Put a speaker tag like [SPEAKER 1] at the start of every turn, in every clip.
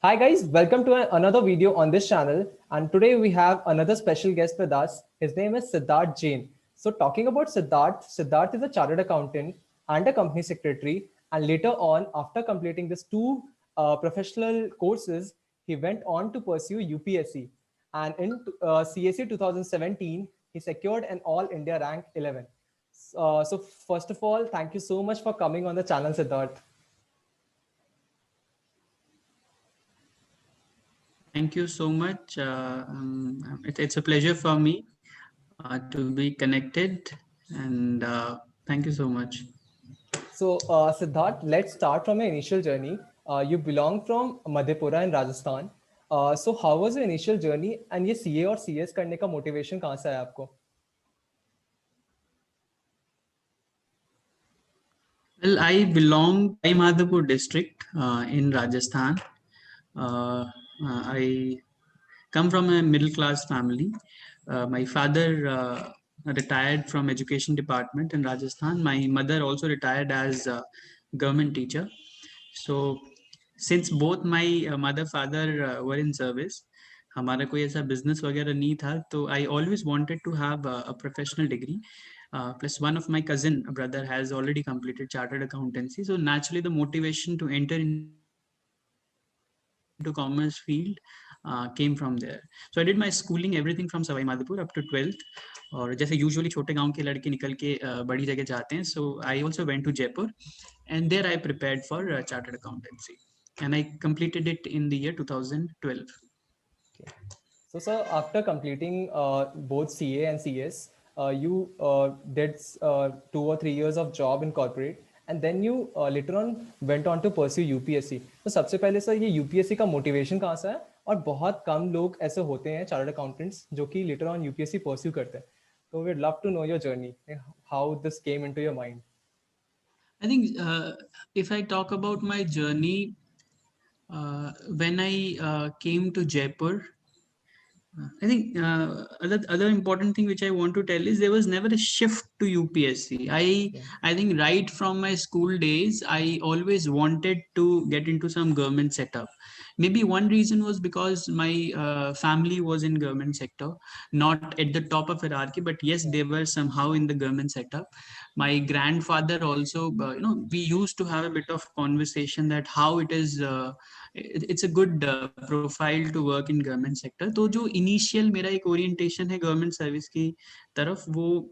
[SPEAKER 1] Hi guys, welcome to another video on this channel, and today we have another special guest with us. His name is Siddharth Jain. So talking about Siddharth is a chartered accountant and a company secretary, and later on, after completing these two professional courses, he went on to pursue UPSC, and in CSE 2017 he secured an All India rank 11. So first of all, thank you so much for coming on the channel, Siddharth.
[SPEAKER 2] Thank you so much. It's a pleasure for me to be connected, and thank you so much.
[SPEAKER 1] So, Siddharth, let's start from your initial journey. You belong from Madhepura in Rajasthan. So, how was your initial journey? And ये CA और CS करने का motivation कहाँ से आया आपको?
[SPEAKER 2] Well, I belong to Madhepur district in Rajasthan. I come from a middle class family. My father retired from education department in Rajasthan. My mother also retired as a government teacher. So since both my mother father were in service, हमारा कोई ऐसा business वगैरह नहीं था, तो I always wanted to have a professional degree. Plus one of my cousin brother has already completed chartered accountancy, so naturally the motivation to enter into commerce field came from there. So I did my schooling everything from Savai Madhepur up to 12th. और जैसे usually छोटे गांव के लड़के निकल के बड़ी जगह जाते हैं, so I also went to Jaipur and there I prepared for chartered accountancy, and I completed it in the year 2012.
[SPEAKER 1] Okay. So, sir, after completing both CA and CS, you did 2 or 3 years of job in corporate, and then you later on went on to pursue UPSC. तो सबसे पहले sir ये UPSC का motivation कहाँ से है? और बहुत कम लोग ऐसे होते हैं चार्टर्ड अकाउंटेंट्स जो कि लेटर ऑन UPSC परस्यू करते हैं. So we'd love to know your journey, how this came into your mind.
[SPEAKER 2] I think if I talk about my journey, when I came to Jaipur, I think other important thing which I want to tell is there was never a shift to UPSC.
[SPEAKER 1] Yeah.
[SPEAKER 2] I think right from my school days, I always wanted to get into some government setup. Maybe one reason was because my family was in government sector, not at the top of hierarchy, but yes, they were somehow in the government setup. My grandfather also, we used to have a bit of conversation that how it is. It's a good profile to work in government sector. तो जो initial मेरा एक orientation है government service की तरफ, वो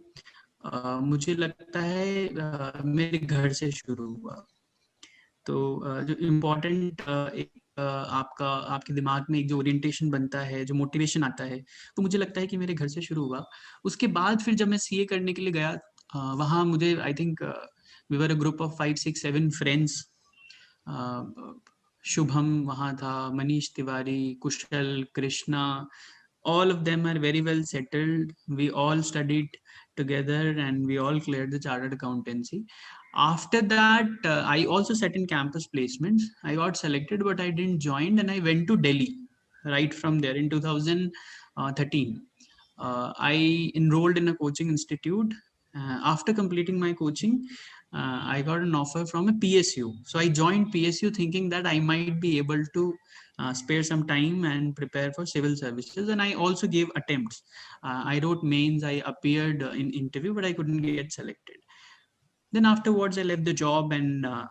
[SPEAKER 2] मुझे लगता है मेरे घर से शुरू हुआ. तो जो इम्पोर्टेंट एक आपके दिमाग में एक जो ओरिएंटेशन बनता है, जो मोटिवेशन आता है, तो मुझे लगता है कि मेरे घर से शुरू हुआ. उसके बाद फिर जब मैं सीए करने के लिए गया, वहाँ मुझे I think we were a group of 5 6 7 friends. Shubham वहाँ था, Manish Tiwari, Kushal, Krishna, all of them are very well settled. We all studied together and we all cleared the chartered accountancy. After that, I also sat in campus placements. I got selected, but I didn't join, and I went to Delhi right from there in 2013. I enrolled in a coaching institute. After completing my coaching, I got an offer from a PSU. So I joined PSU thinking that I might be able to spare some time and prepare for civil services. And I also gave attempts. I wrote mains, I appeared in interview, but I couldn't get selected. Then afterwards, I left the job and uh,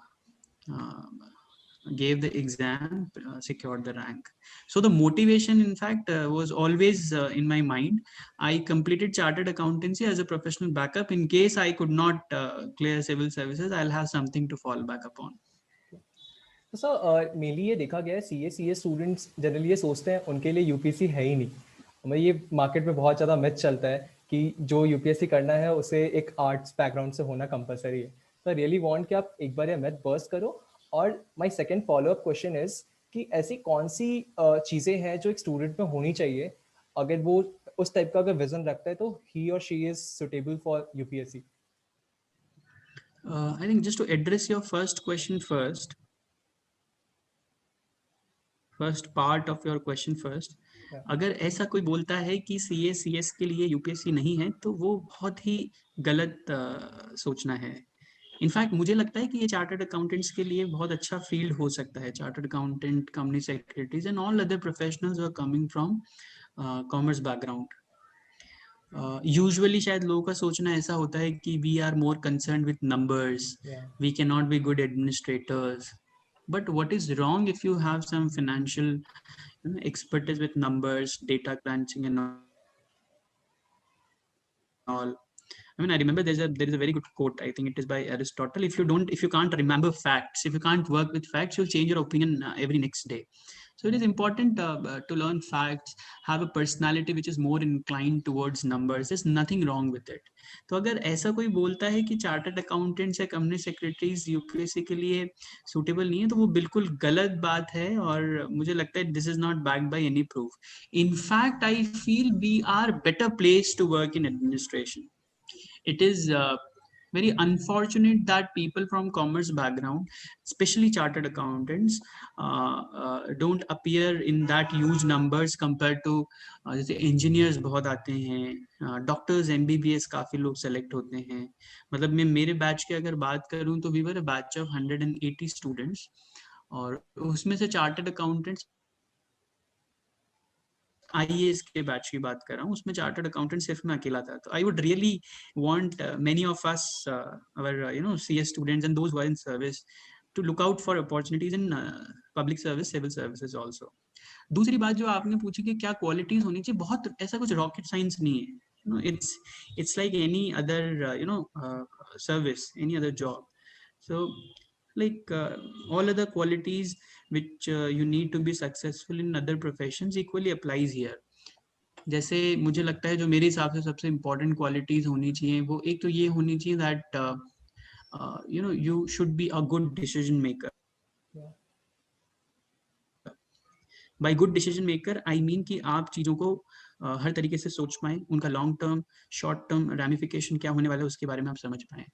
[SPEAKER 2] gave the exam, secured the rank. So the motivation, in fact, was always in my mind. I completed chartered accountancy as a professional backup. In case I could not clear civil services, I'll have something to fall back upon.
[SPEAKER 1] तो sir mainly ये देखा गया है सी ए students generally ये सोचते हैं उनके लिए यूपीएससी है ही नहीं. हमें ये मार्केट में बहुत ज़्यादा मिथ चलता है कि जो यूपीएससी करना है उसे एक आर्ट्स बैकग्राउंड से होना कंपलसरी है. तो आई रियली वांट कि आप एक बार ये मिथ बर्स्ट करो. और my second follow up question is कि ऐसी कौन सी चीज़ें हैं जो एक स्टूडेंट में होनी चाहिए अगर वो उस टाइप का अगर विजन रखता है तो ही और she is suitable for UPSC.
[SPEAKER 2] I think just to address your first question first part of your question first, अगर ऐसा कोई बोलता है कि सीए सीएस के लिए यूपीएससी नहीं है, तो वो बहुत ही गलत सोचना है. इनफैक्ट मुझे लगता है कि ये चार्टर्ड अकाउंटेंट्स के लिए बहुत अच्छा फील्ड हो सकता है, chartered accountant, company secretaries and all other professionals are coming from commerce background. Usually शायद लोगों का सोचना ऐसा होता है कि we are more concern with numbers,
[SPEAKER 1] Yeah.
[SPEAKER 2] We can not be good administrators, but what is wrong if you have some financial expertise with numbers, data crunching and all. I mean, I remember there is a very good quote. I think it is by Aristotle. If you can't remember facts, if you can't work with facts, you'll change your opinion every next day. So it is important to learn facts, have a personality which is more inclined towards numbers. There's nothing wrong with it. तो अगर ऐसा कोई बोलता है कि chartered accountants या company secretaries UPSC के लिए सूटेबल नहीं है, तो वो बिल्कुल गलत बात है, और मुझे लगता है this is not backed by any proof. In fact I feel we are better place to work in administration. It is very unfortunate that people from commerce background, especially chartered accountants, don't appear in that huge numbers compared to जैसे engineers बहुत आते हैं, doctors MBBS काफी लोग select होते हैं. मतलब मैं मेरे बैच की अगर बात करूं तो we were a batch of 180 students, और उसमें से चार्टर्ड अकाउंटेंट्स IAS के बैच की बात कर रहा हूँ, उसमें चार्टर्ड अकाउंटेंट सिर्फ मैं अकेला था. तो I would really want many of us, our CS students and those who are in service, to look out for opportunities in public service, civil services also. दूसरी बात जो आपने पूछी कि क्या क्वालिटीज होनी चाहिए, बहुत ऐसा कुछ रॉकेट साइंस नहीं है. It's like any other service, any other job. So like all other qualities which you need to be successful in other professions equally applies here. जैसे मुझे लगता है जो मेरे हिसाब से सबसे इम्पोर्टेंट क्वालिटीज होनी चाहिए, वो एक तो ये होनी चाहिए that you should be a good decision maker.
[SPEAKER 1] Yeah.
[SPEAKER 2] By good decision maker I mean कि आप चीज़ों को हर तरीके से सोच पाएं, उनका long term, short term ramification क्या होने वाला है उसके बारे में आप समझ पाएं.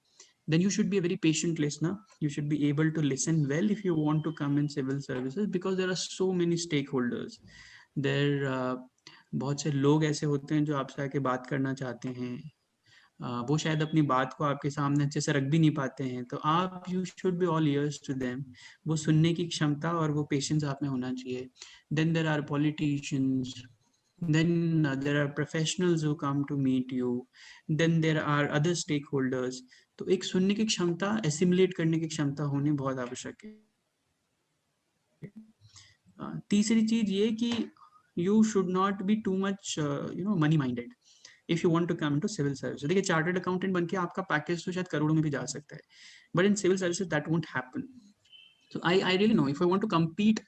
[SPEAKER 2] Then you should be a very patient listener. You should be able to listen well if you want to come in civil services, because there are so many stakeholders. There बहुत से लोग ऐसे होते हैं जो आपसे आके बात करना चाहते हैं, वो शायद अपनी बात को आपके सामने अच्छे से रख भी नहीं पाते हैं, तो आप you should be all ears to them. वो सुनने की क्षमता और वो पेशेंस आप में होना चाहिए. Then there are politicians, then there are professionals who come to meet you, then there are other stakeholders. तो एक सुनने की क्षमता, एसिमुलेट करने की क्षमता होनी बहुत आवश्यक है. तीसरी चीज ये कि you should not be too much money minded if you want to come to civil service. देखिए चार्टर्ड अकाउंटेंट बनके आपका पैकेज तो शायद करोड़ों में भी जा सकता है, but in civil services that won't happen. So I really know if I want to compete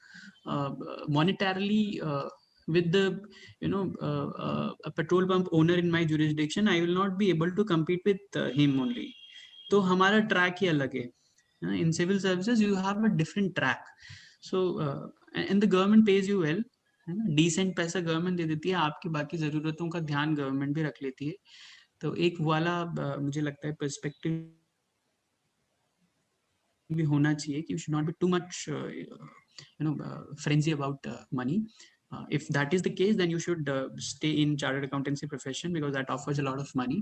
[SPEAKER 2] monetarily with the a petrol pump owner in my jurisdiction, I will not be able to compete with him only. तो हमारा track ही अलग है. In civil services you have a different track. So and the government pays you well, decent पैसा government दे देती है, आपकी बाकी ज़रूरतों का ध्यान गवर्नमेंट भी रख लेती है. तो एक वाला मुझे लगता है पर्सपेक्टिव भी होना चाहिए कि you should not be too much frenzy about money. If that is the case, then you should stay in chartered accountancy profession because that offers a lot of money.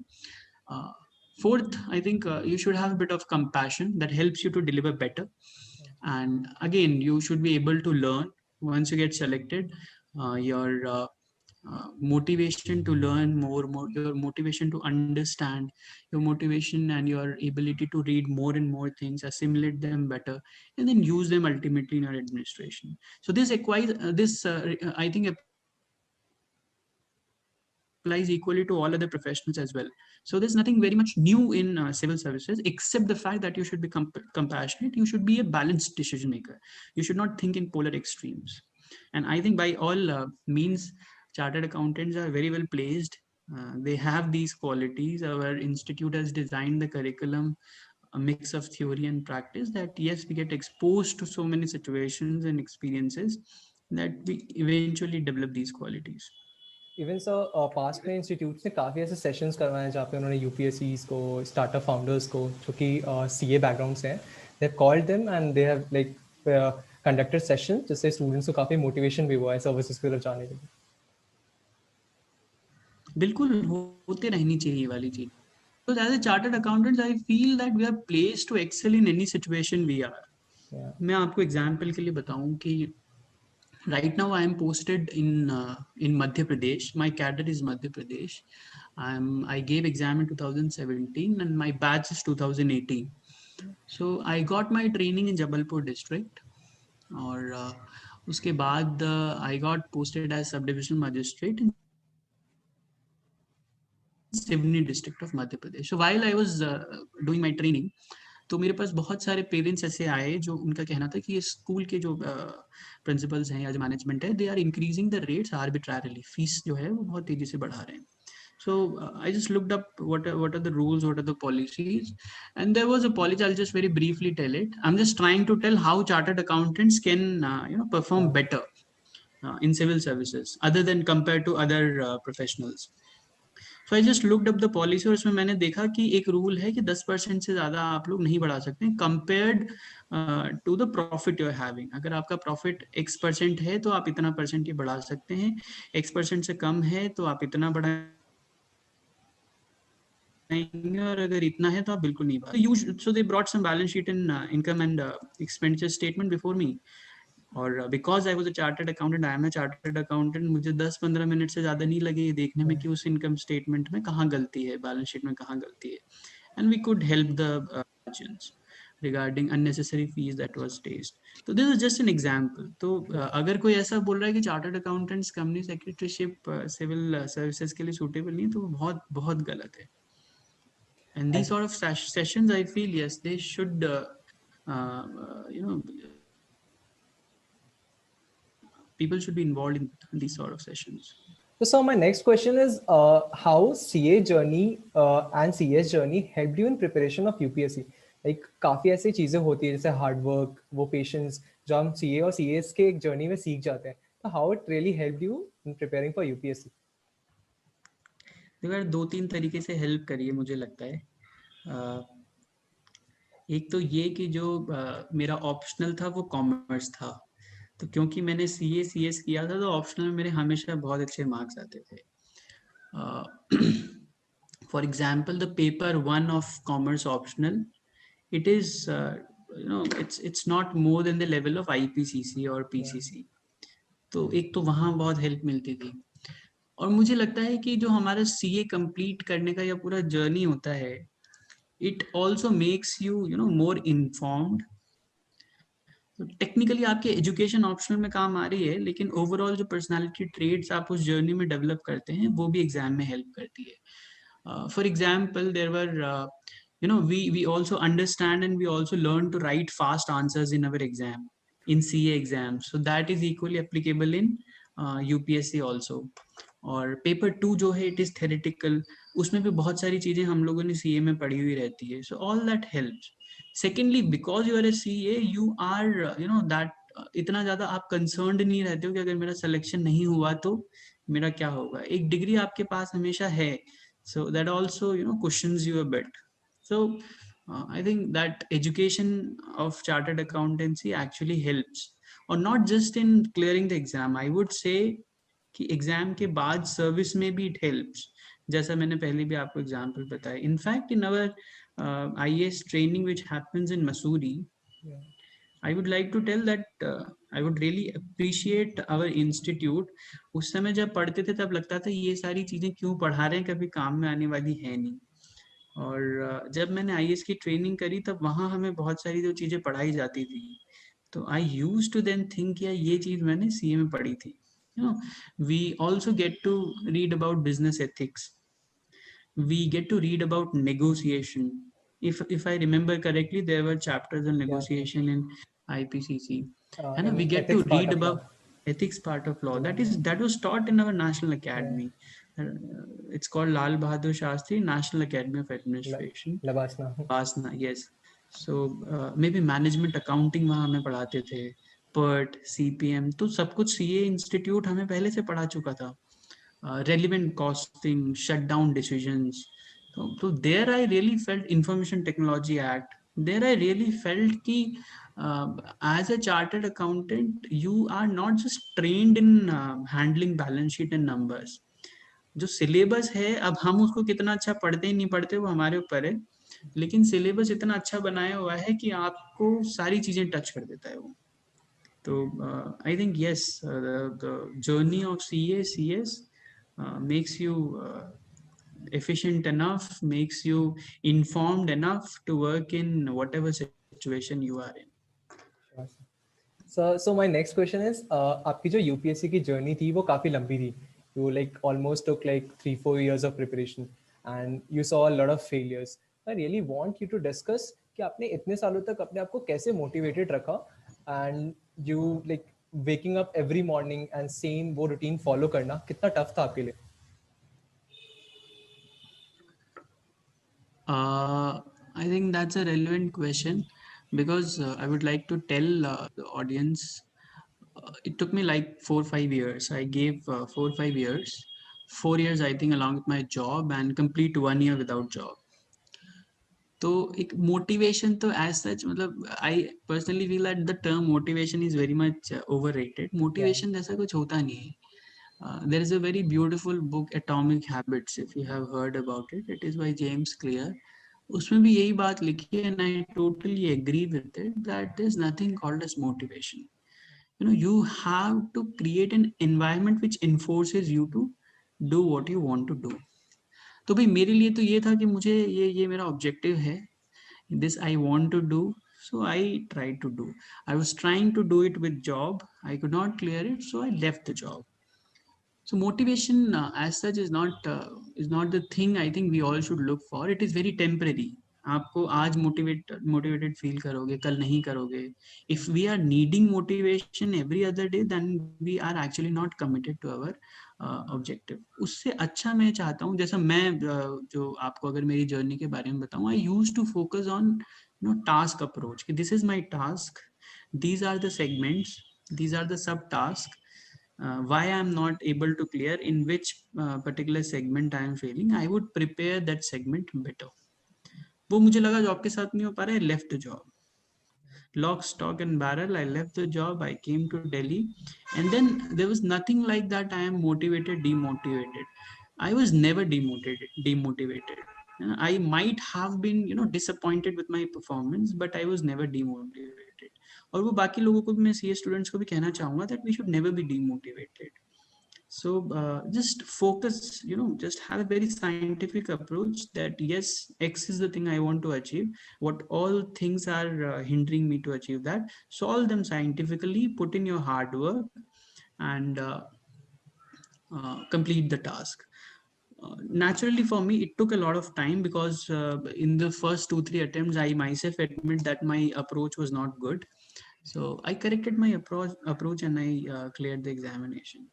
[SPEAKER 2] Fourth, I think you should have a bit of compassion that helps you to deliver better. And again, you should be able to learn once you get selected. Your motivation to learn more, your motivation to understand, your motivation and your ability to read more and more things, assimilate them better, and then use them ultimately in your administration. So this I think applies equally to all other professionals as well. So there's nothing very much new in civil services except the fact that you should be compassionate. You should be a balanced decision maker. You should not think in polar extremes. And I think by all means, chartered accountants are very well placed. They have these qualities. Our institute has designed the curriculum, a mix of theory and practice, that yes, we get exposed to so many situations and experiences that we eventually develop these qualities.
[SPEAKER 1] Even sir past में institutes ने काफ़ी ऐसे sessions करवाए हैं जहाँ पे उन्होंने यूपीएससीज को, स्टार्टअप फाउंडर्स को जो कि सीए बैकग्राउंड से हैं, they have called them and they have like conducted session, जिससे स्टूडेंट्स को काफ़ी मोटिवेशन भी हुआ है सर्विसेज की तरफ जाने के लिए.
[SPEAKER 2] बिल्कुल होते रहनी चाहिए ये वाली चीज. Because as a chartered accountant, I feel that we are placed to excel in any situation we are.
[SPEAKER 1] Yeah.
[SPEAKER 2] मैं आपको एग्जाम्पल के लिए बताऊं कि right now I am posted in Madhya Pradesh. My cadre is Madhya Pradesh. I gave exam in 2017 and my batch is 2018. So I got my training in Jabalpur district. और उसके बाद I got posted as sub divisional magistrate in Sivni district of Madhya Pradesh. So while I was doing my training, तो मेरे पास बहुत सारे parents ऐसे आए जो उनका कहना था कि ये स्कूल के जो प्रिंसिपल्स हैं या जो मैनेजमेंट है, they are increasing the rates arbitrarily, fees जो है वो बहुत तेजी से बढ़ा रहे हैं. So I just looked up what are the rules, what are the policies, and there was a policy. I'll just very briefly tell it. I'm just trying to tell how chartered accountants can perform
[SPEAKER 1] Yeah.
[SPEAKER 2] better in civil services other than compared to other professionals. So I just looked up the policy और उसमें मैंने देखा कि एक rule है कि 10% से ज़्यादा आप लोग नहीं बढ़ा सकते compared to the profit you're having. अगर आपका profit X% है तो आप इतना % ही बढ़ा सकते हैं, X% से कम है तो आप इतना बढ़ाएंगे और अगर इतना है तो आप बिल्कुल नहीं बढ़ा. So they brought some balance sheet and income and expenditure statement before me. और because I was a chartered accountant, I am a chartered accountant, मुझे 10-15 मिनट से ज़्यादा नहीं लगे ये देखने में कि उस इनकम स्टेटमेंट में कहाँ गलती है, बैलेंस शीट में कहाँ गलती है. And we could help the margins regarding unnecessary fees that was raised. तो this is just an example. तो अगर कोई ऐसा बोल रहा है कि chartered accountants company secretaryship civil services के लिए सूटेबल नहीं है, तो बहुत बहुत गलत है. And these
[SPEAKER 1] I,
[SPEAKER 2] sort of sessions, I feel, yes, they should people should be involved in these sort of sessions.
[SPEAKER 1] so my next question is how CA journey and CS journey helped you in preparation of UPSC? Like काफी ऐसी चीजें होती है जैसे hard work, वो patience जो हम CA और CS के एक जर्नी में सीख जाते हैं. तो how it really helped you in preparing for UPSC?
[SPEAKER 2] देखो यार, 2-3 तरीके से हेल्प करी है मुझे लगता है. एक तो ये कि जो मेरा ऑप्शनल था वो कॉमर्स था, तो क्योंकि मैंने CS किया था तो ऑप्शनल में मेरे हमेशा बहुत अच्छे मार्क्स आते थे. For example the paper 1 of commerce optional, it is it's not more than the level of IPCC और
[SPEAKER 1] Yeah.
[SPEAKER 2] PCC. तो एक तो वहाँ बहुत हेल्प मिलती थी. और मुझे लगता है कि जो हमारा CA कंप्लीट करने का या पूरा जर्नी होता है, it also makes you more informed. तो टेक्निकली आपके एजुकेशन ऑप्शनल में काम आ रही है, लेकिन ओवरऑल जो पर्सनालिटी ट्रेड्स आप उस जर्नी में डेवलप करते हैं वो भी एग्जाम में हेल्प करती है. For example, there were we also understand and we also learn to write fast answers in our exam, in CA exams, so that is equally applicable in UPSC also. और paper 2 जो है, it is theoretical, उसमें भी बहुत सारी चीजें हम लोगों ने CA में पढ़ी हुई रहती है. So all that helps. Secondly, because you are a CA, you are that इतना ज्यादा आप कंसर्न्ड नहीं रहते हो कि अगर मेरा सिलेक्शन नहीं हुआ तो मेरा क्या होगा. एक डिग्री आपके पास हमेशा है, so that also cushions you a bit. So I think that education of chartered accountancy actually helps, or not just in clearing the exam. I would say कि एग्जाम के बाद सर्विस में भी इट हेल्प्स, जैसा मैंने पहले भी आपको एग्जांपल बताया. In fact in our IAS training which happens in Mussoorie, I would like to tell that I would really appreciate our institute. उस समय जब पढ़ते थे तब लगता था ये सारी चीजें क्यों पढ़ा रहे हैं, कभी काम में आने वाली है नहीं. और जब मैंने IAS की ट्रेनिंग करी तब वहाँ हमें बहुत सारी जो चीजें पढ़ाई जाती थी, तो आई यूज टू देन थिंक यार ये चीज मैंने CA में पढ़ी थी. We also get to read about business ethics. We get to read about negotiation. If I remember correctly, there were chapters on
[SPEAKER 1] Yeah.
[SPEAKER 2] negotiation in IPCC, and we
[SPEAKER 1] In
[SPEAKER 2] get to
[SPEAKER 1] ethics part
[SPEAKER 2] read
[SPEAKER 1] of law.
[SPEAKER 2] about ethics part of law. That was taught in our national
[SPEAKER 1] Yeah.
[SPEAKER 2] academy. It's called Lal Bahadur Shastri National Academy of Administration.
[SPEAKER 1] Labasna.
[SPEAKER 2] Basna, yes. So maybe management accounting वहाँ हमें पढ़ाते थे, PERT, CPM, तो सब कुछ CA institute हमें पहले से पढ़ा चुका था. Relevant costing, shutdown decisions. So there I really felt Information Technology Act. There I really felt कि as a chartered accountant, you are not just trained in handling balance sheet and numbers. जो syllabus है, अब हम उसको कितना अच्छा पढ़ते नहीं पढ़ते वो हमारे ऊपर है, लेकिन सिलेबस इतना अच्छा बनाया हुआ है कि आपको सारी चीजें टच कर देता है वो. तो I think yes, the journey of CA CS makes you efficient enough, makes you informed enough to work in whatever situation you are in.
[SPEAKER 1] So my next question is, आपकी जो यूपीएससी की journey थी वो काफ़ी लंबी थी. You like almost took like 3-4 years of preparation and you saw a lot of failures. I really want you to discuss कि आपने इतने सालों तक अपने आप को कैसे मोटिवेटेड रखा and you like waking up every morning and same वो रूटीन फॉलो करना कितना टफ था आपके लिए?
[SPEAKER 2] I think that's a relevant question because I would like to tell the audience. It took me like 4 5 years. I gave 4 5 years, 4 years I think along with my job and complete 1 year without job. तो एक motivation तो as such, मतलब I personally feel that the term motivation is very much overrated.
[SPEAKER 1] Yeah.
[SPEAKER 2] Motivation जैसा कुछ होता नहीं है. There is a very beautiful book, Atomic Habits, if you have heard about it. It is by James Clear. उसमें भी यही बात लिखी है, and I totally agree with it, that there's nothing called as motivation. You have to create an environment which enforces you to do what you want to do. तो भाई मेरे लिए तो ये था कि मुझे ये मेरा ऑब्जेक्टिव है, this I want to do, so I tried to do. I was trying to do it with job, I could not clear it, so I left the job. So motivation as such is not the thing I think we all should look for. It is very temporary. आपको आज motivated feel करोगे, कल नहीं करोगे. If we are needing motivation every other day, then we are actually not committed to our objective. उससे अच्छा मैं चाहता हूँ, जैसा मैं जो आपको अगर मेरी जर्नी के बारे में बताऊँ, I use to focus on task approach, कि this is my task, these are the segments, these are the sub tasks, why I am not able to clear, in which particular segment I am failing, I would prepare that segment better. वो मुझे लगा job के साथ नहीं हो पा रहा है, left the job. Lock, stock and barrel, I left the job, I came to Delhi, and then there was nothing like that I am motivated, demotivated. I was never demotivated. I might have been disappointed with my performance, but I was never demotivated. और वो बाकी लोगों को भी, मैं CA students को भी कहना चाहूंगा that we should never be demotivated. So just focus, just have a very scientific approach that yes, X is the thing I want to achieve. What all things are hindering me to achieve that, solve them scientifically, put in your hard work, and complete the task. Naturally for me it took a lot of time because in the first 2 3 attempts I myself admit that my approach was not good. So I corrected my approach and I cleared the examination.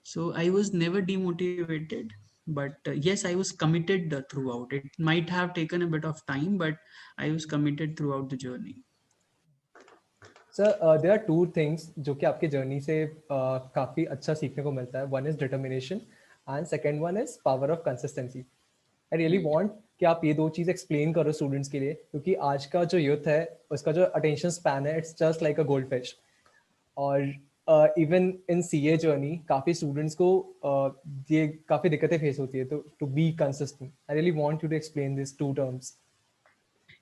[SPEAKER 2] So I was never demotivated, but yes, I was committed throughout. It might have taken a bit of time, but I was committed throughout the journey.
[SPEAKER 1] Sir, there are two things जो कि आपके journey से काफ़ी अच्छा सीखने को मिलता है. One is determination and second one is power of consistency. I really
[SPEAKER 2] Right.
[SPEAKER 1] want कि आप ये दो चीज़ एक्सप्लेन करो स्टूडेंट्स के लिए, क्योंकि आज का जो यूथ है उसका जो अटेंशन स्पैन है it's just like a goldfish. और इवन इन सीए जर्नी काफ़ी स्टूडेंट्स को ये काफ़ी दिक्कतें फेस होती है. तो to be consistent, I really want you to explain this to terms.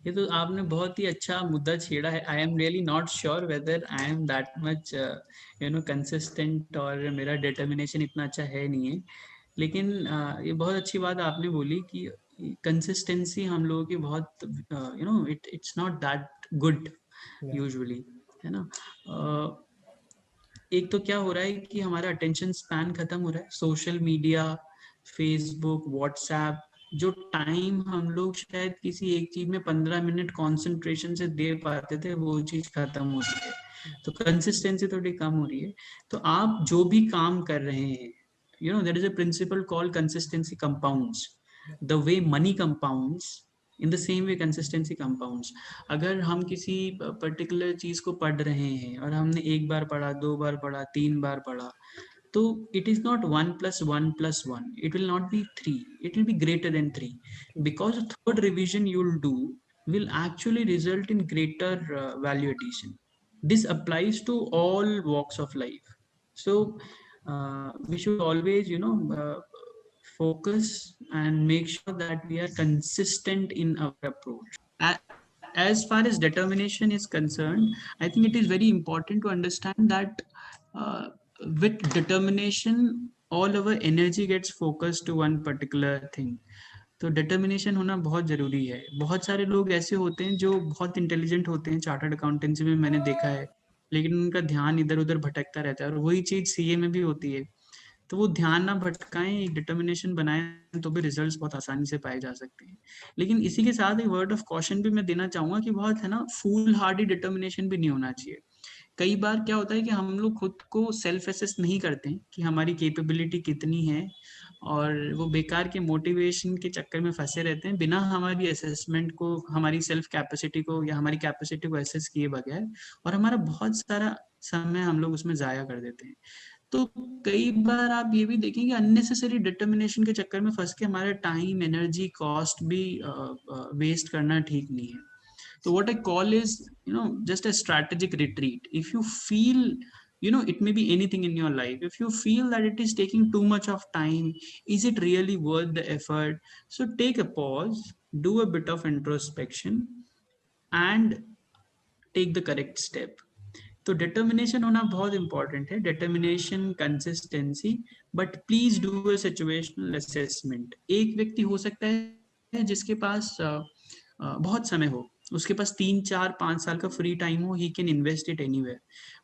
[SPEAKER 2] ये तो आपने बहुत ही अच्छा मुद्दा छेड़ा है. I am really not sure whether I am that much consistent, और मेरा डिटर्मिनेशन इतना अच्छा है नहीं है. लेकिन ये बहुत अच्छी बात आपने बोली कि कंसिस्टेंसी हम लोगों की बहुत it's not that good usually, है ना. एक तो क्या हो रहा है कि हमारा अटेंशन स्पैन खत्म हो रहा है. सोशल मीडिया, फेसबुक, व्हाट्सएप, जो टाइम हम लोग शायद किसी एक चीज में 15 मिनट कंसंट्रेशन से दे पाते थे, वो चीज खत्म हो रही है. तो कंसिस्टेंसी थोड़ी कम हो रही है. तो आप जो भी काम कर रहे हैं, there is a principle called consistency compounds. The way money compounds, in the same way consistency compounds. अगर हम किसी पर्टिकुलर चीज को पढ़ रहे हैं और हमने एक बार पढ़ा, 2 बार पढ़ा, 3 बार पढ़ा, तो it is not 1 + 1 + 1, it will not be 3, it will be greater than 3, because the third revision you will do will actually result in greater value addition. This applies to all walks of life. So we should always focus, and make sure that we are consistent in our approach. As far as determination is concerned, I think it is very important to understand that uh, with determination, all our energy gets focused to one particular thing. तो determination होना बहुत ज़रूरी है. बहुत सारे लोग ऐसे होते हैं जो बहुत इंटेलिजेंट होते हैं, चार्टर्ड अकाउंटेंसी में मैंने देखा है, लेकिन उनका ध्यान इधर उधर भटकता रहता है, और वही चीज़ सीए में भी होती है. तो वो ध्यान ना भटकाएं, एक डिटर्मिनेशन बनाएं, तो भी रिजल्ट्स बहुत आसानी से पाए जा सकते हैं. लेकिन इसी के साथ एक वर्ड ऑफ कॉशन भी मैं देना चाहूंगा कि बहुत है ना, फूल हार्डी डिटर्मिनेशन भी नहीं होना चाहिए. कई बार क्या होता है कि हम लोग खुद को सेल्फ एसेस नहीं करते हैं कि हमारी कैपेबिलिटी कितनी है, और वो बेकार के मोटिवेशन के चक्कर में फंसे रहते हैं बिना हमारी असेसमेंट को, हमारी सेल्फ कैपेसिटी को या हमारी कैपेसिटी को एसेस किए बगैर, और हमारा बहुत सारा समय हम लोग उसमें जाया कर देते हैं. तो कई बार आप ये भी देखेंगे अननेसेसरी डिटर्मिनेशन के चक्कर में फंस के हमारा टाइम, एनर्जी, कॉस्ट भी वेस्ट करना ठीक नहीं है. So what I call is, just a strategic retreat. If you feel, it may be anything in your life. If you feel that it is taking too much of time, is it really worth the effort? So take a pause, do a bit of introspection, and take the correct step. तो determination होना बहुत important है, determination, consistency, but please do a situational assessment. एक व्यक्ति हो सकता है जिसके पास बहुत समय हो, उसके पास 3 4 5 साल का फ्री टाइम हो, he can invest it anywhere,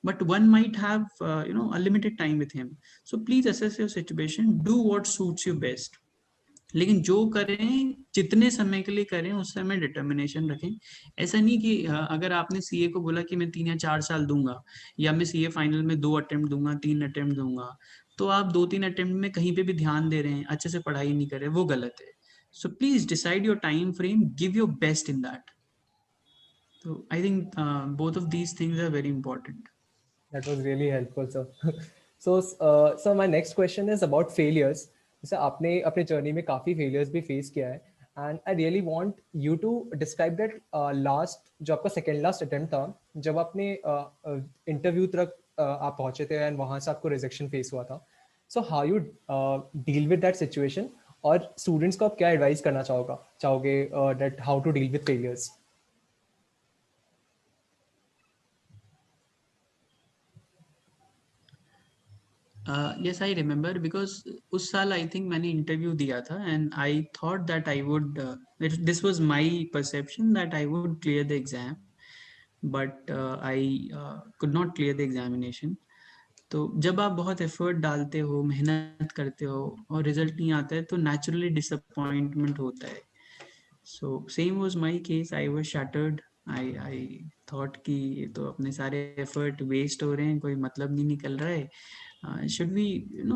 [SPEAKER 2] but one might have a limited time with him. So please assess your situation, do what suits you best. लेकिन जो करें, जितने समय के लिए करें, उस समय डिटर्मिनेशन रखें. ऐसा नहीं कि अगर आपने सीए को बोला कि मैं 3 या 4 साल दूंगा, या मैं सीए फाइनल में 2 अटेम्प्ट दूंगा, 3 अटेम्प्ट दूंगा, तो आप 2 3 अटेम्प्ट में कहीं पे भी ध्यान दे रहे हैं, अच्छे से पढ़ाई नहीं कर रहे, वो गलत है. So please decide your time frame, give your best in that. तो I think both of these things are very important.
[SPEAKER 1] That was really helpful, sir. So, so my next question is about failures. जैसे आपने अपने journey में काफ़ी failures भी face किया है, and I really want you to describe that last, जो आपका second last attempt था, जब आपने interview तक आप पहुँचे थे and वहाँ से आपको rejection face हुआ था. So how you deal with that situation, और students को आप क्या advice करना चाहोगे that how to deal with failures?
[SPEAKER 2] Yes, I remember, because उस साल आई थिंक मैंने इंटरव्यू दिया था, and I thought that I would, this was my perception that I would clear the exam, but I could not clear the examination. तो जब आप बहुत effort डालते हो, मेहनत करते हो, और रिजल्ट नहीं आता है, तो नेचुरली डिसअपॉइंटमेंट होता है. So same was my case, I was shattered. I thought कि ये तो अपने सारे एफर्ट वेस्ट हो रहे हैं, कोई मतलब नहीं निकल रहा है, should we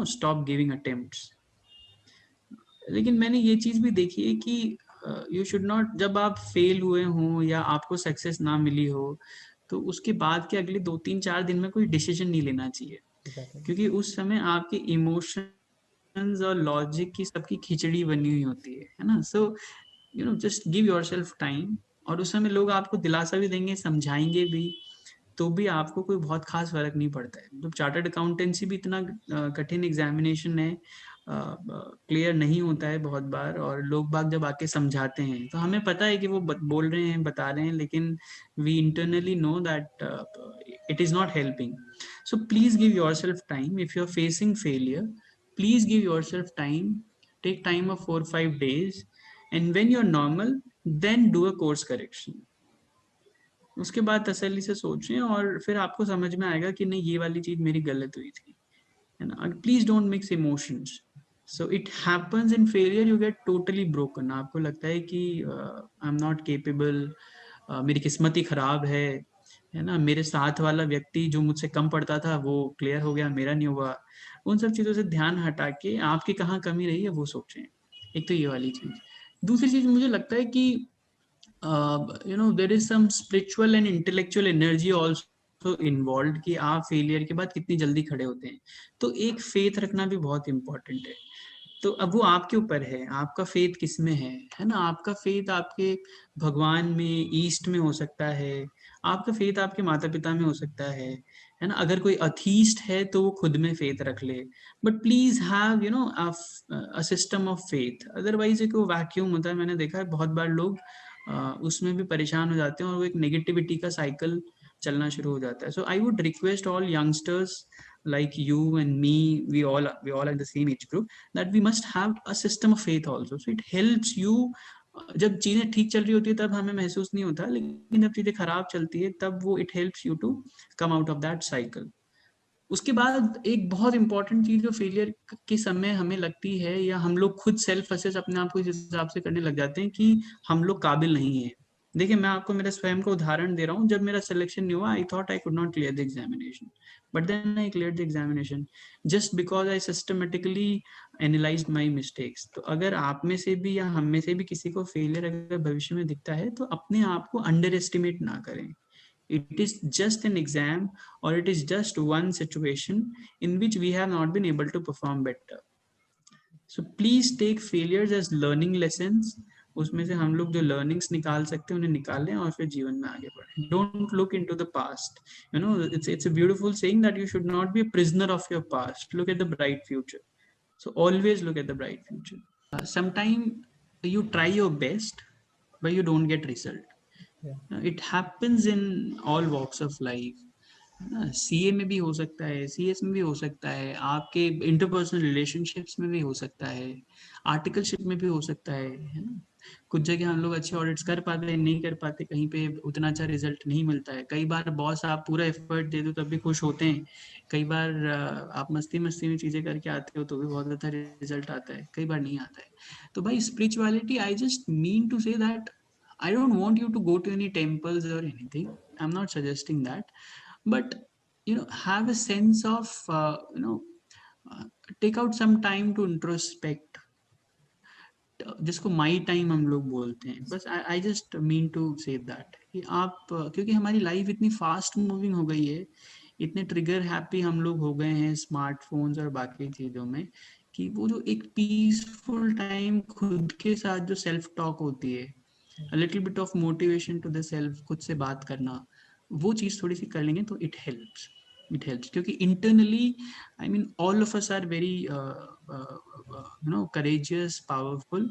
[SPEAKER 2] stop giving attempts. लेकिन मैंने ये चीज भी देखी है कि यू शुड नॉट, जब आप फेल हुए हो या आपको सक्सेस ना मिली हो, तो उसके बाद के अगले 2 3 4 दिन में कोई डिसीजन नहीं लेना चाहिए,
[SPEAKER 1] Exactly.
[SPEAKER 2] क्योंकि उस समय आपके इमोशंस और लॉजिक की सबकी खिचड़ी बनी हुई होती है ना. So just give yourself time, और उस समय लोग आपको दिलासा भी देंगे, समझाएंगे भी, तो भी आपको कोई बहुत खास फर्क नहीं पड़ता है. मतलब चार्टर्ड अकाउंटेंसी भी इतना कठिन एग्जामिनेशन है, क्लियर नहीं होता है बहुत बार, और लोग बाग जब आके समझाते हैं तो हमें पता है कि वो बोल रहे हैं, बता रहे हैं, लेकिन we internally know that it is not helping. So please give yourself time. If you are facing failure, please give yourself time. Take time of 4 5 days, and when you're normal, then do a course correction. उसके बाद तसल्ली से सोचें, और फिर आपको समझ में आएगा कि नहीं, ये वाली चीज मेरी गलत हुई थी, है ना. Please don't mix emotions. So it happens in failure, you get totally broken. आपको लगता है कि आई एम नॉट केपेबल, मेरी किस्मत ही खराब है ना, मेरे साथ वाला व्यक्ति जो मुझसे कम पढ़ता था वो क्लियर हो गया, मेरा नहीं हुआ. उन सब चीजों से ध्यान हटा के आपकी कहाँ कमी रही है वो सोचें. एक तो ये वाली चीज. दूसरी चीज, मुझे लगता है कि there is some spiritual and intellectual energy also involved, कि आप फेलियर के बाद कितनी जल्दी खड़े होते हैं. तो एक फेथ रखना भी बहुत इंपॉर्टेंट है. तो अब वो आपके ऊपर है, आपका फेथ किस में है ना. आपका फेथ आपके भगवान में, ईस्ट में हो सकता है, आपका फेथ आपके माता पिता में हो सकता है, है ना. अगर कोई अथीस्ट है तो वो खुद में फेथ रख ले, but please have you know a system of faith. Otherwise एक वैक्यूम होता है. मैंने देखा है बहुत बार लोग उसमें भी परेशान हो जाते हैं और वो एक नेगेटिविटी का साइकिल चलना शुरू हो जाता है. So I would request all youngsters like you and me, we all are in the same age group, that we must have a system of faith also. So it helps you. जब चीजें ठीक चल रही होती है तब हमें महसूस नहीं होता, लेकिन जब चीजें खराब चलती है तब वो it helps you to come out of that cycle. उसके बाद एक बहुत इंपॉर्टेंट चीज जो फेलियर के समय हमें लगती है, या हम लोग खुद सेल्फ असेस अपने आप को इस हिसाब से करने लग जाते हैं कि हम लोग काबिल नहीं है. देखिए, मैं आपको मेरा स्वयं का उदाहरण दे रहा हूँ. जब मेरा सिलेक्शन नहीं हुआ, I thought I could not clear the examination, but then I clear the examination just because I systematically analyse my mistakes. तो अगर आप में से भी या हम में से भी किसी को फेलियर अगर भविष्य में दिखता है, तो अपने आप को अंडर एस्टिमेट ना करें. It is just an exam, or it is just one situation in which we have not been able to perform better. So please take failures as learning lessons. उसमें से हम लोग जो learnings निकाल सकते हैं उन्हें निकालें और फिर जीवन में आगे बढ़ें. Don't look into the past. You know, it's a beautiful saying that you should not be a prisoner of your past. Look at the bright future. So always look at the bright future. Sometimes you try your best, but you don't get result.
[SPEAKER 1] Yeah.
[SPEAKER 2] It happens in all walks of life. CA में भी हो सकता है, CS में भी हो सकता है, आपके इंटरपर्सनल रिलेशनशिप्स में भी हो सकता है, आर्टिकलशिप में भी हो सकता है ना. कुछ जगह हम लोग अच्छे ऑडिट्स कर पाते हैं, नहीं कर पाते, कहीं पे उतना अच्छा रिजल्ट नहीं मिलता है. कई बार बॉस आप पूरा एफर्ट दे दो तब भी खुश होते हैं. कई बार आप मस्ती मस्ती में चीजें करके आते हो तो भी बहुत अच्छा रिजल्ट आता है, कई बार नहीं आता है. तो भाई spirituality, I just mean to say that I don't want you to go to any temples or anything. I'm not suggesting that, but have a sense of uh, take out some time to introspect, जिसको my time हम लोग बोलते हैं. बस I just mean to say that कि आप क्योंकि हमारी लाइफ इतनी फास्ट मूविंग हो गई है, इतने ट्रिगर हैप्पी हम लोग हो गए हैं स्मार्टफोन्स और बाकी चीज़ों में, कि वो जो एक पीसफुल टाइम खुद के साथ जो सेल्फ टॉक होती है, a little bit of motivation to the self, खुद से बात करना, वो चीज़ थोड़ी सी कर लेंगे तो इट हेल्प्स. क्योंकि internally, I mean, all of us are very courageous, powerful.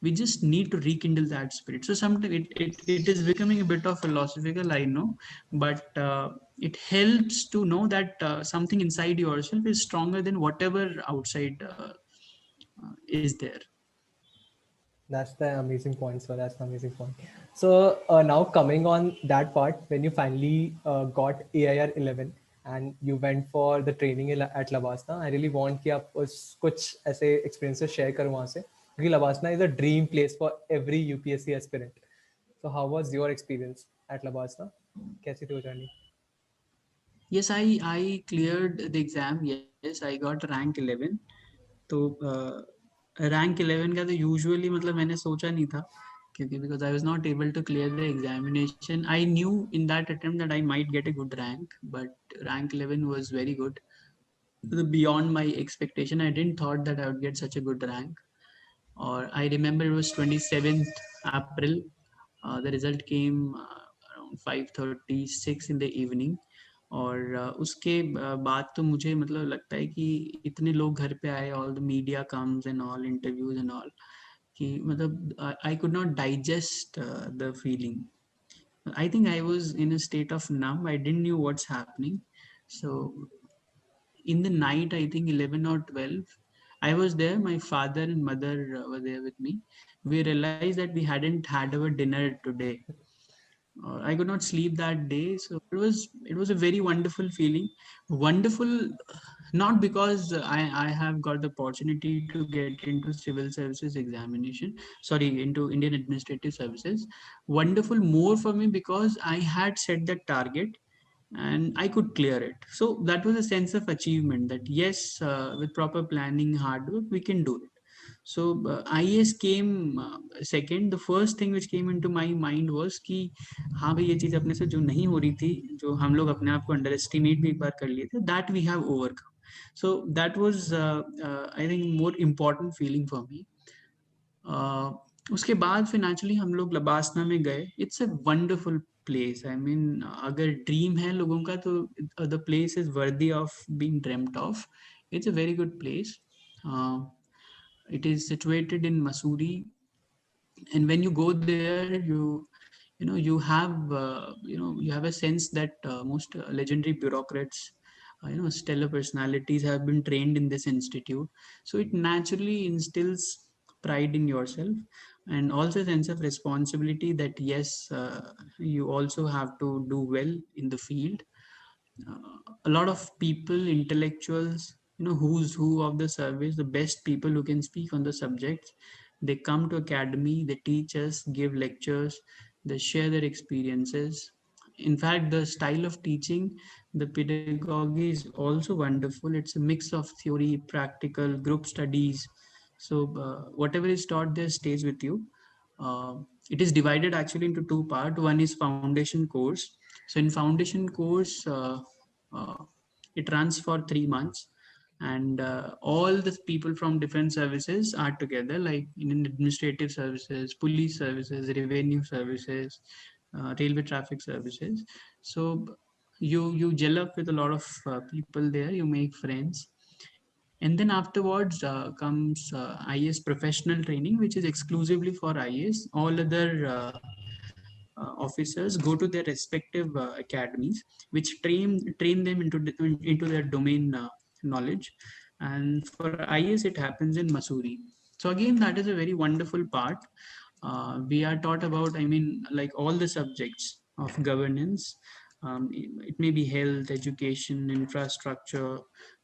[SPEAKER 2] We just need to rekindle that spirit. So sometimes it is becoming a bit of philosophical, I know, but it helps to know that something inside yourself is stronger than whatever outside is there.
[SPEAKER 1] That's the amazing point. So that's the amazing point. So now coming on that part, when you finally got AIR 11 and you went for the training at Labasna, I really want कि आप कुछ ऐसे experiences share करो वहाँ से, क्योंकि Labasna is a dream place for every UPSC aspirant. So how was your experience at Labasna? कैसी थी वो journey?
[SPEAKER 2] Yes, I cleared the exam. Yes, I got rank 11. तो रैंक 11 का तो यूजुअली मतलब मैंने सोचा नहीं था, क्योंकि because I was not able to clear the examination. I knew in that attempt that I might get a good rank, but rank 11 was very good, beyond my expectation. I didn't thought that I would get such a good rank. Or I remember it was 27th April. The result came around 5:36 in the evening. और उसके बाद तो मुझे मतलब लगता है कि इतने लोग घर पे आए, all the media comes and all interviews and all, कि मतलब आई could not digest the feeling. I think I was in a state of numb. I didn't know what's happening. So in the night, I think 11 or 12, I was there. My father and mother were there with me. We realized that we hadn't had our dinner today. I could not sleep that day, so it was a very wonderful feeling. Wonderful, not because I have got the opportunity to get into civil services examination, sorry, into Indian administrative services. Wonderful more for me because I had set that target and I could clear it. So that was a sense of achievement that yes, with proper planning, hard work, we can do it. So IAS came second. The first thing which came into my mind was कि हाँ भाई, ये चीज़ अपने से जो नहीं हो रही थी, जो हम लोग अपने आप को अंडर एस्टिमेट भी एक बार कर लिए थे, that we have overcome. So that was I think more important feeling for me. उसके बाद फिर नेचुरली हम लोग लबासना में गए. It's a wonderful place. I mean, अगर dream है लोगों का तो the place is worthy of being dreamt of. It's a very good place. Uh, it is situated in Missouri, and when you go there, you have a sense that most legendary bureaucrats, stellar personalities have been trained in this institute. So it naturally instills pride in yourself, and also a sense of responsibility that yes, you also have to do well in the field. A lot of people, intellectuals, who's who of the service, the best people who can speak on the subjects, they come to academy, they teach us, give lectures, they share their experiences. In fact, the style of teaching, the pedagogy is also wonderful. It's a mix of theory, practical, group studies. So whatever is taught there stays with you. uh, it is divided actually into two parts. One is foundation course. So in foundation course, uh, it runs for 3 months, and all the people from different services are together, like in administrative services, police services, revenue services, railway traffic services. So you gel up with a lot of people there, you make friends. And then afterwards comes IAS professional training, which is exclusively for IAS. All other officers go to their respective academies, which train them into their domain knowledge. And for IAS, it happens in Missouri. So again, that is a very wonderful part. We are taught about, I mean, like all the subjects of governance. It may be health, education, infrastructure,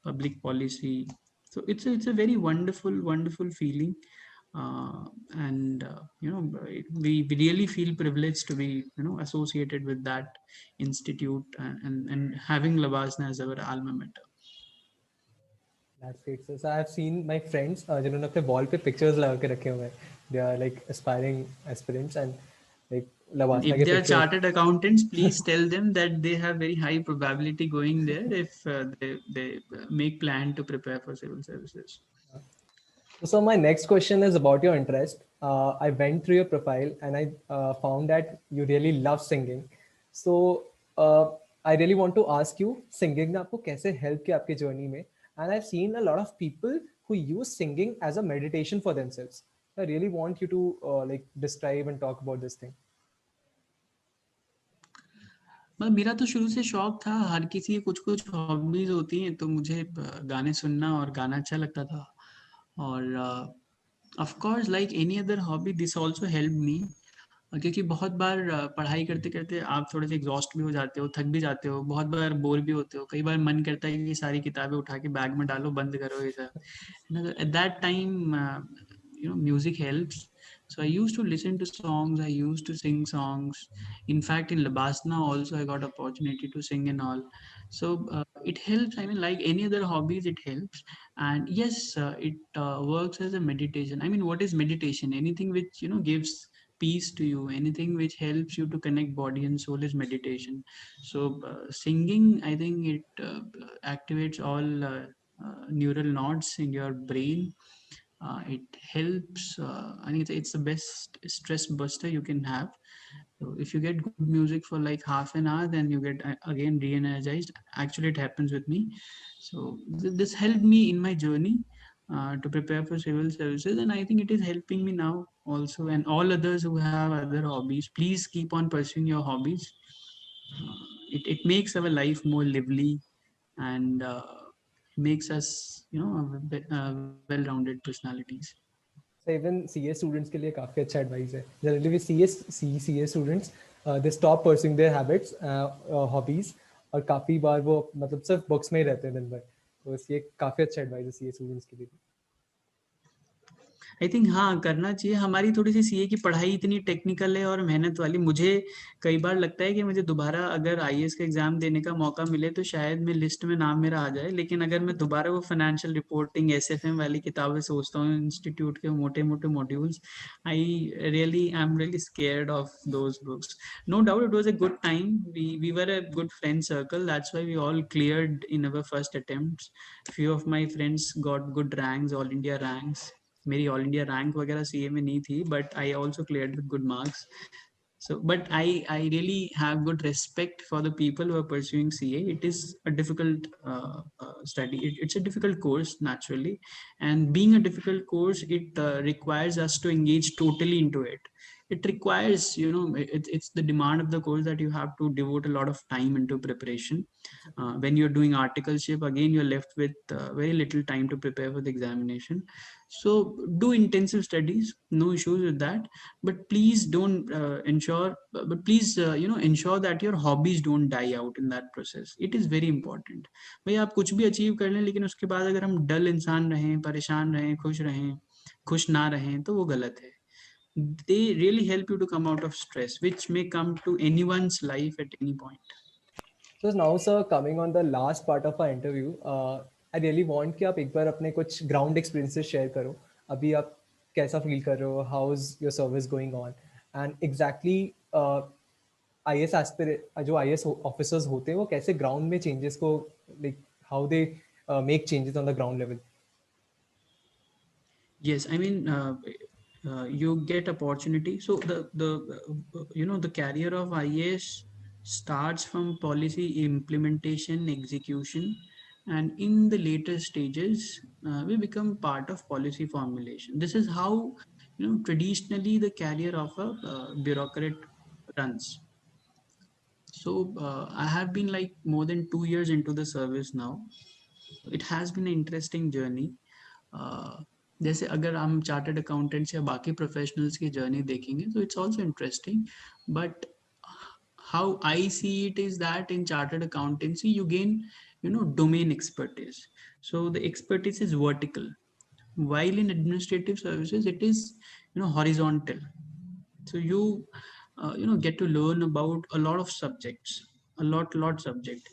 [SPEAKER 2] public policy. So it's a very wonderful feeling. And we really feel privileged to be associated with that institute, and having Labasna as our alma mater.
[SPEAKER 1] That's great. So I have seen my friends जिन्होंने अपने wall पे pictures लगा के रखे हुए हैं. They are like aspiring aspirants and like Lavasna
[SPEAKER 2] If
[SPEAKER 1] के
[SPEAKER 2] they are
[SPEAKER 1] pictures.
[SPEAKER 2] chartered accountants, please tell them that they have very high probability going there if they make plan to prepare for civil services.
[SPEAKER 1] So my next question is about your interest. I went through your profile and I found that you really love singing. So I really want to ask you, singing ने आपको कैसे help किया आपके journey में? And I've seen a lot of people who use singing as a meditation for themselves. I really want you to like describe and talk about this thing.
[SPEAKER 2] मतलब मेरा तो शुरू से शौक था, हर किसी की कुछ कुछ हॉबीज होती हैं, तो मुझे गाने सुनना और गाना अच्छा लगता था. और of course, like any other hobby, this also help me. क्योंकि बहुत बार पढ़ाई करते करते आप थोड़े से एग्जॉस्ट भी हो जाते हो, थक भी जाते हो, बहुत बार बोर भी होते हो, कई बार मन करता है कि सारी किताबें उठा के बैग में डालो, बंद करो ये सब. At that time, music helps. So I used to listen to songs, I used to sing songs. In fact, in Labasna also I got opportunity to sing and all. So it helps. I mean, like any other hobbies, it helps. And yes, it works as a meditation. I mean, what is meditation? Anything which gives peace to you, anything which helps you to connect body and soul is meditation. So singing, I think it activates all neural nodes in your brain. It helps. I think it's the best stress buster you can have. So if you get good music for like half an hour, then you get again re-energized. Actually, it happens with me. So this helped me in my journey to prepare for civil services, and I think it is helping me now also. And all others who have other hobbies, please keep on pursuing your hobbies. It makes our life more lively, and makes us well-rounded personalities.
[SPEAKER 1] So even CA students के लिए काफी अच्छा advice है. Generally we CA students they stop pursuing their habits, hobbies और काफी बार वो मतलब सिर्फ books में ही रहते हैं दिन भर. तो इसलिए काफी अच्छा advice है CA students के लिए.
[SPEAKER 2] आई थिंक हाँ, करना चाहिए. हमारी थोड़ी सी सीए की पढ़ाई इतनी टेक्निकल है और मेहनत वाली. मुझे कई बार लगता है कि मुझे दोबारा अगर आईएएस का एग्जाम देने का मौका मिले तो शायद मैं लिस्ट में नाम मेरा आ जाए. लेकिन अगर मैं दोबारा वो फाइनेंशियल रिपोर्टिंग, एसएफएम वाली किताबें सोचता हूँ, इंस्टीट्यूट के मोटे मोटे modules, I am really scared of those books. No doubt it was a good time. We were a good friend circle. That's why we all cleared in our first attempts. Few of my friends got good ranks, all India ranks. मेरी all India rank वगैरह CA में नहीं थी, but I also clear with good marks. So but I really have good respect for the people who are pursuing CA. It is a difficult study. It's a difficult course naturally, and being a difficult course, it requires us to engage totally into it. It requires, it's the demand of the course that you have to devote a lot of time into preparation. When you're doing articleship, again you're left with very little time to prepare for the examination. So do intensive studies, no issues with that. But please don't ensure but please ensure that your hobbies don't die out in that process. It is very important. भाई आप कुछ भी achieve कर लें, लेकिन उसके बाद अगर हम डल इंसान रहें, परेशान रहें, खुश ना रहें, तो वो गलत है. They really help you to come out of stress, which may come to anyone's life at any point.
[SPEAKER 1] So now, sir, coming on the last part of our interview, I really want कि आप एक बार अपने कुछ ground experiences share करो. अभी आप कैसा feel कर रहे हो? How's your service going on? And exactly IAS aspirant जो IAS officers होते हैं वो कैसे ground में changes को like how they make changes on the ground level.
[SPEAKER 2] Yes, I mean, you get opportunity. So the career of IAS starts from policy implementation, execution, and in the later stages, we become part of policy formulation. This is how traditionally the career of a bureaucrat runs. So I have been like more than 2 years into the service now. It has been an interesting journey. जैसे अगर हम chartered accountants या बाकी professionals की journey देखेंगे तो it's also interesting. But how I see it is that in chartered accountancy you gain domain expertise. So the expertise is vertical, while in administrative services it is horizontal. So you get to learn about a lot of subjects, a lot subject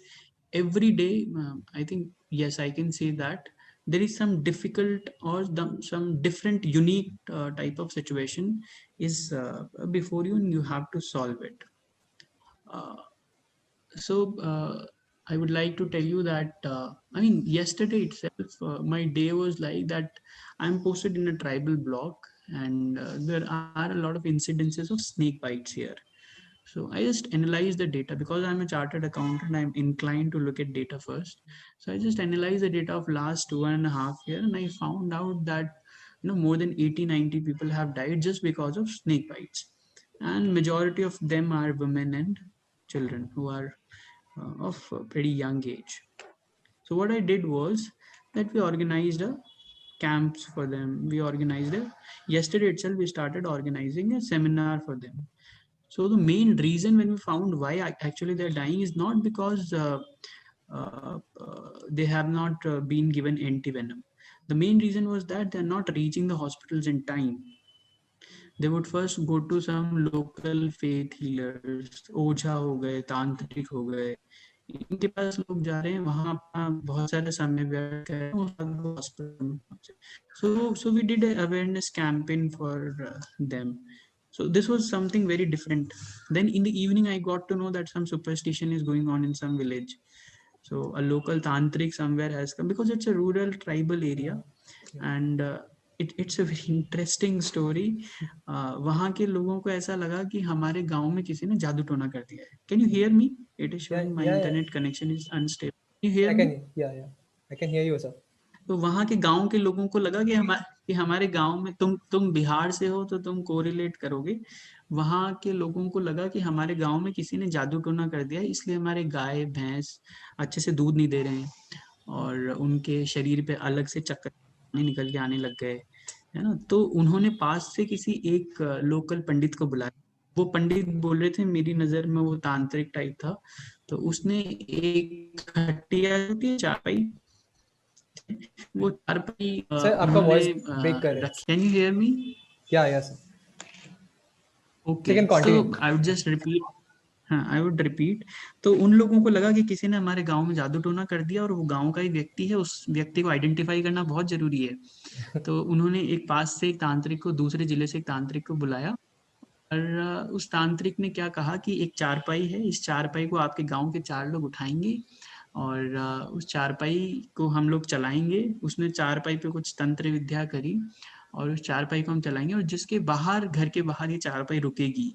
[SPEAKER 2] every day. I think, yes, I can say that there is some difficult or some different unique type of situation is before you, and you have to solve it. uh, so I would like to tell you that I mean, yesterday itself my day was like that. I'm posted in a tribal block, and there are a lot of incidences of snake bites here. So I just analyze the data because I'm a chartered accountant. I'm inclined to look at data first. So I just analyze the data of last 2.5 years, and I found out that more than 80-90 people have died just because of snake bites, and majority of them are women and children who are of a pretty young age. So what I did was that we organized a camps for them. We organized a Yesterday itself we started organizing a seminar for them. So the main reason when we found why actually they're dying is not because they have not been given anti-venom. The main reason was that they're not reaching the hospitals in time. They would first go to some local faith healers, ओझा हो गए, तांत्रिक हो गए. इनके पास लोग जा रहे हैं, वहां अपना बहुत सारा समय व्यर्थ कर रहे हैं, hospital. So we did an awareness campaign for them. So this was something very different. Then in the evening I got to know that some superstition is going on in some village. So a local tantric somewhere has come, because it's a rural tribal area. And it's a very interesting story. वहाँ के लोगों को ऐसा लगा कि हमारे गांव में किसी ने जादू टोना कर दिया है. Can you hear me? It is
[SPEAKER 1] Yeah,
[SPEAKER 2] showing my
[SPEAKER 1] yeah, yeah.
[SPEAKER 2] internet connection is unstable. Can you hear
[SPEAKER 1] I
[SPEAKER 2] me?
[SPEAKER 1] can, yeah. I can hear you, sir.
[SPEAKER 2] तो वहाँ के गांव के लोगों को लगा कि हमारे गांव में, तुम बिहार से हो तो तुम कोरिलेट करोगे. वहाँ के लोगों को लगा कि हमारे गांव में किसी ने जादू टोना कर दिया, इसलिए हमारे गाय भैंस अच्छे से दूध नहीं दे रहे हैं, और उनके शरीर पे अलग से चक्कर निकल के आने लग गए, है ना. तो उन्होंने पास से किसी एक लोकल पंडित को बुलाया. वो पंडित बोल रहे थे, मेरी नजर में वो तांत्रिक टाइप था. तो उसने एक खटिया, चारपाई, वो चारपाई
[SPEAKER 1] सर आपका
[SPEAKER 2] उन्होंने
[SPEAKER 1] वॉइस ब्रेक कर रहा है.
[SPEAKER 2] रखी. Can you hear me?
[SPEAKER 1] Yeah sir.
[SPEAKER 2] Okay,
[SPEAKER 1] can
[SPEAKER 2] so
[SPEAKER 1] continue.
[SPEAKER 2] I would just repeat. हाँ, आई वुड रिपीट. तो उन लोगों को लगा कि किसी ने हमारे गांव में जादू टोना कर दिया, और वो गांव का ही व्यक्ति है, उस व्यक्ति को आइडेंटिफाई करना बहुत जरूरी है. तो उन्होंने एक पास से एक तांत्रिक को, दूसरे जिले से एक तांत्रिक को बुलाया. और उस तांत्रिक ने क्या कहा कि एक चारपाई है, इस चारपाई को आपके गांव के 4 लोग उठाएंगे, और उस चारपाई को हम लोग चलाएंगे. उसने चारपाई पे कुछ तंत्र विद्या करी, और उस चारपाई को हम चलाएंगे, और जिसके बाहर, घर के बाहर ये चारपाई रुकेगी,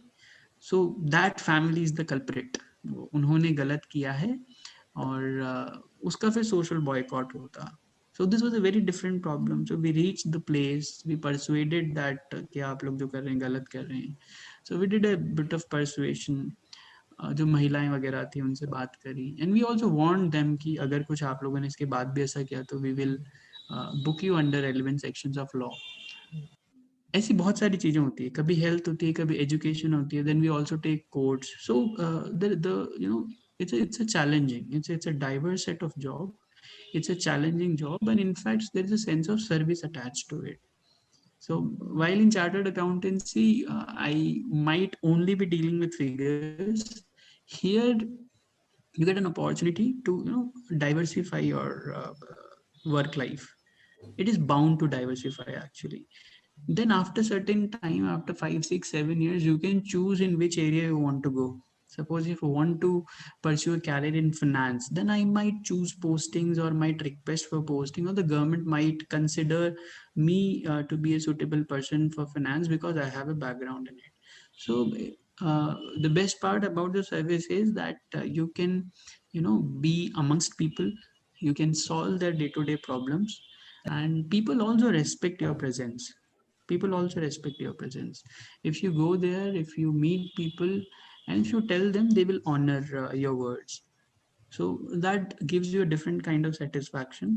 [SPEAKER 2] so that family is the culprit, उन्होंने गलत किया है और उसका फिर सोशल बॉयकॉट होता. So this was a very different problem. So we reached the place, we persuaded that कि आप लोग जो कर रहे हैं गलत कर रहे हैं. So we did a bit of persuasion. जो महिलाएं वगैरह थी उनसे बात करी, and we also warn them कि अगर कुछ आप लोगों ने इसके बाद भी ऐसा किया तो we will book you under relevant sections of law. ऐसी बहुत सारी चीजें होती है, कभी हेल्थ होती है, कभी एजुकेशन होती है, then we also take course. So the you know it's a challenging, it's a diverse set of job, it's a challenging job, and in fact there is a sense of service attached to it. So while in chartered accountancy, I might only be dealing with figures. Here you get an opportunity to diversify your work life. It is bound to diversify actually. Then after certain time, after 5 6 7 years, you can choose in which area you want to go. Suppose if you want to pursue a career in finance, then I might choose postings or might request for posting, or the government might consider me to be a suitable person for finance because I have a background in it. So the best part about the service is that you can be amongst people, you can solve their day-to-day problems, and people also respect your presence. People also respect your presence. If you go there, if you meet people, and if you tell them, they will honor your words. So that gives you a different kind of satisfaction,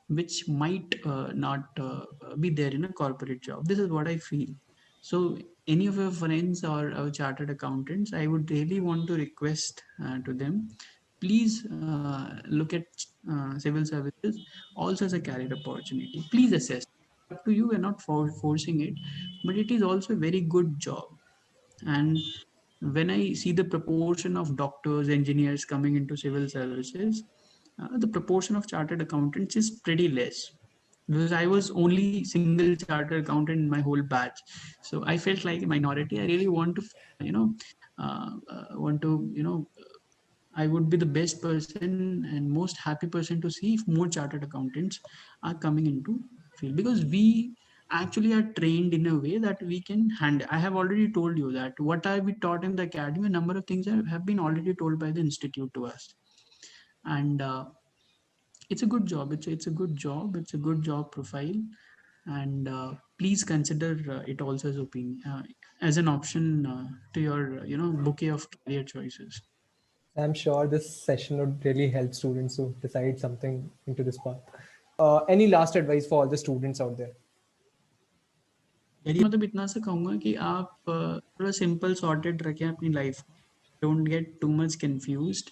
[SPEAKER 2] which might not be there in a corporate job. This is what I feel. So any of your friends or chartered accountants, I would really want to request to them, please look at civil services also as a career opportunity. Please assess. It's up to you. We're not forcing it, but it is also a very good job. And when I see the proportion of doctors, engineers coming into civil services, the proportion of chartered accountants is pretty less, because I was only single chartered accountant in my whole batch. So I felt like a minority. I really want to, want to, I would be the best person and most happy person to see if more chartered accountants are coming into field, because we actually are trained in a way that we can handle. I have already told you that what I be taught in the academy, a number of things have been already told by the institute to us, and it's a good job. It's a good job. It's a good job profile, and please consider it also as opinion, as an option to your bouquet of career choices.
[SPEAKER 1] I'm sure this session would really help students to decide something into this path. Any last advice for all the students out there?
[SPEAKER 2] यदि मतलब इतना सा कहूँगा कि आप थोड़ा simple sorted रखें अपनी life, don't get too much confused.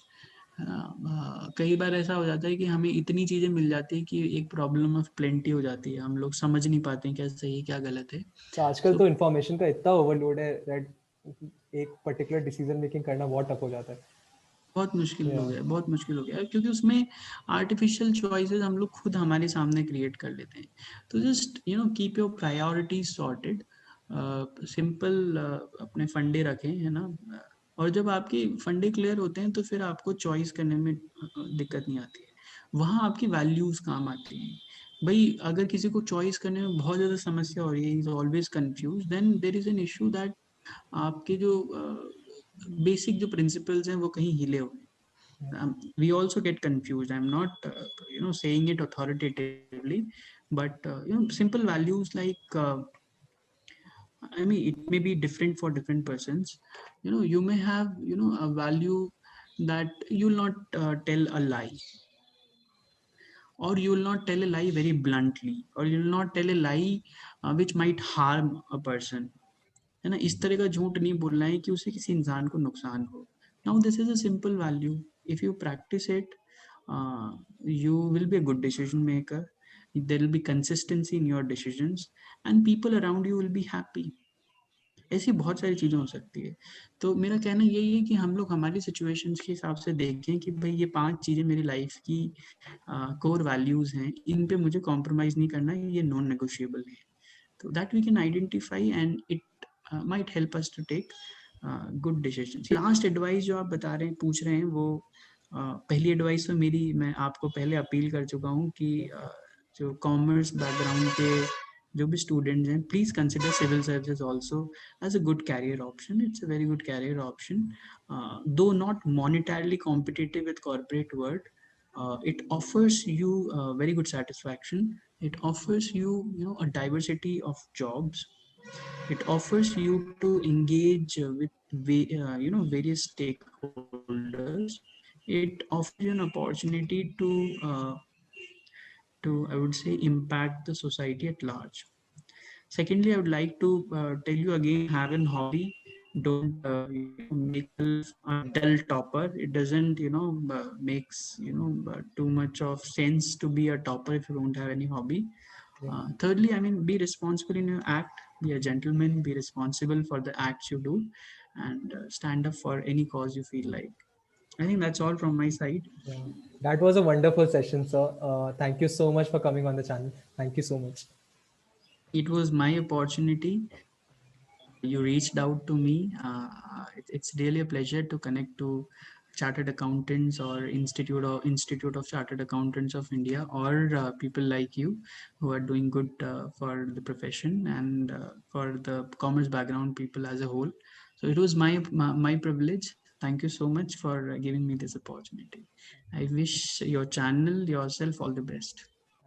[SPEAKER 2] कई बार ऐसा हो जाता है कि हमें इतनी चीज़ें मिल जाती है कि एक प्रॉब्लम ऑफ प्लेंटी हो जाती है, हम लोग समझ नहीं पाते हैं क्या सही है क्या गलत है.
[SPEAKER 1] आजकल
[SPEAKER 2] सो
[SPEAKER 1] तो इन्फॉर्मेशन का इतना ओवरलोड है दैट एक पर्टिकुलर डिसीजन मेकिंग करना बहुत टफ हो जाता है.
[SPEAKER 2] बहुत मुश्किल हो
[SPEAKER 1] Yeah.
[SPEAKER 2] गया, बहुत मुश्किल हो गया, क्योंकि उसमें आर्टिफिशियल चॉइसेस हम लोग खुद हमारे सामने क्रिएट कर लेते हैं. तो just keep your priorities sorted, simple अपने फंडे रखें, है ना. और जब आपके फंडे क्लियर होते हैं तो फिर आपको चॉइस करने में दिक्कत नहीं आती है, वहाँ आपकी वैल्यूज काम आती हैं. भाई अगर किसी को चॉइस करने में बहुत ज़्यादा समस्या हो रही है, is always confuse, then there is an issue that आपके जो बेसिक जो प्रिंसिपल्स हैं वो कहीं हिले हुए हैं. We also get confused. I'm not saying it authoritatively, but simple values like I mean, it may be different for different persons. You may have a value that you'll not tell a lie, or you will not tell a lie very bluntly, or you will not tell a lie which might harm a person, है ना. इस तरह का झूठ नहीं बोलना है कि उससे किसी इंसान को नुकसान हो. Now this is a simple value. If you practice it, you will be a good decision maker. There will be consistency in your decisions, and people around you will be happy. ऐसी बहुत सारी चीज़ें हो सकती है. तो मेरा कहना यही है कि हम लोग हमारी सिचुएशंस के हिसाब से देखें कि भाई ये 5 चीज़ें मेरी लाइफ की कोर वैल्यूज़ हैं, इन पे मुझे कॉम्प्रोमाइज़ नहीं करना है, ये नॉन नेगोशिएबल है. तो that we can identify, and it might help us to take good decisions. Last advice जो आप बता रहे हैं, पूछ रहे हैं, वो पहली एडवाइस तो मेरी, मैं आपको पहले अपील कर चुका हूँ कि जो कॉमर्स बैकग्राउंड के जो भी students हैं, please consider civil services also as a good career option. It's a very good career option, though not monetarily competitive with corporate world. It offers you very good satisfaction. It offers you, a diversity of jobs. It offers you to engage with various stakeholders. It offers you an opportunity to, I would say, impact the society at large. Secondly, I would like to tell you again, have an hobby. Don't make yourself a dull topper. It doesn't makes too much of sense to be a topper if you don't have any hobby.
[SPEAKER 1] Yeah.
[SPEAKER 2] Thirdly, I mean, be responsible in your act. Be a gentleman. Be responsible for the acts you do, and stand up for any cause you feel like. I think that's all from my side.
[SPEAKER 1] Yeah. That was a wonderful session, sir. Thank you so much for coming on the channel. Thank you so much.
[SPEAKER 2] It was my opportunity, and you reached out to me. It's really a pleasure to connect to chartered accountants or Institute of Chartered Accountants of India, or people like you who are doing good for the profession and for the commerce background people as a whole. So it was my privilege. Thank you so much for giving me this opportunity. I wish your channel yourself all the best.